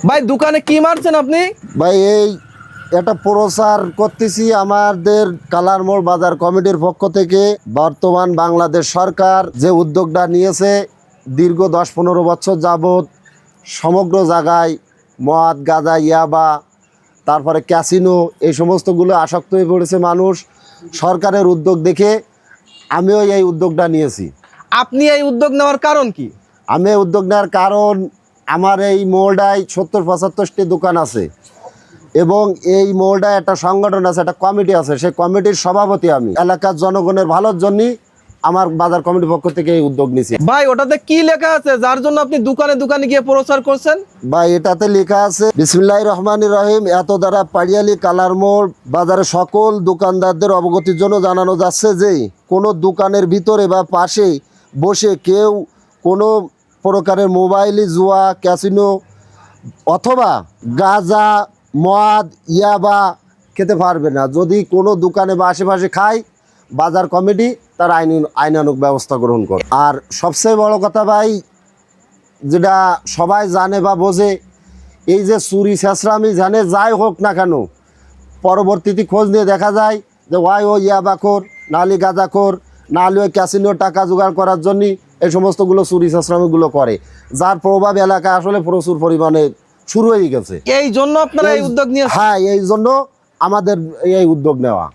ভাই দোকানে কি মারছেন আপনি? ভাই এই এটা প্রচার করতেছি আমাদের কালারমোড় বাজার কমিটির পক্ষ থেকে। বর্তমান বাংলাদেশ সরকার যে উদ্যোগটা নিয়েছে, দীর্ঘ 10-15 বছর যাবৎ সমগ্র জায়গায় মদ, গাঁজা, ইয়াবা, তারপরে ক্যাসিনো, এই সমস্তগুলো আসক্ত হয়ে পড়েছে মানুষ। সরকারের উদ্যোগ দেখে আমিও এই উদ্যোগটা নিয়েছি। আপনি এই উদ্যোগ নেওয়ার কারণ কি? আমি এই উদ্যোগ নেওয়ার কারণ, আমার এই মোড়টায় 70-75টি দোকান আছে এবং এই মোড়টায় একটা সংগঠন আছে, একটা কমিটি আছে। সেই কমিটির সভাপতি আমি। এলাকার জনগণের ভালোর জন্যই আমার বাজার কমিটির পক্ষ থেকে এই উদ্যোগ নিয়েছি। ভাই ওটাতে কি লেখা আছে যার জন্য আপনি দোকানে দোকানে গিয়ে প্রচার করছেন? ভাই এটাতে লেখা আছে, বিসমিল্লাহির রহমানির রহিম, এত দ্বারা পাড়িয়ালি কালারমোড় বাজারে সকল দোকানদারদের অবগতির জন্য জানানো যাচ্ছে যে কোনো দোকানের ভিতরে বা পাশে বসে কেউ কোনো প্রকারের মোবাইলে জুয়া, ক্যাসিনো অথবা গাঁজা, মদ, ইয়াবা খেতে পারবে না। যদি কোনো দোকানে বা আশেপাশে খায়, বাজার কমিটি তার আইনানুগ ব্যবস্থা গ্রহণ করে। আর সবচেয়ে বড় কথা ভাই, যেটা সবাই জানে বা বোঝে, এই যে চুরি ছেঁচড়ামি জানে যাই হোক না কেন, পরবর্তীতে খোঁজ নিয়ে দেখা যায় যে ও ইয়াবাখোর, নাহলে গাঁজাখোর, নাহলে ওই ক্যাসিনোর টাকা জোগাড় করার জন্যই এই সমস্তগুলো চুরি ছেঁচড়ামিগুলো করে, যার প্রভাব এলাকায় আসলে প্রচুর পরিমাণে শুরু হয়ে গেছে। এই জন্য আপনারা এই উদ্যোগ নিয়ে? হ্যাঁ, এই জন্য আমাদের এই উদ্যোগ নেওয়া।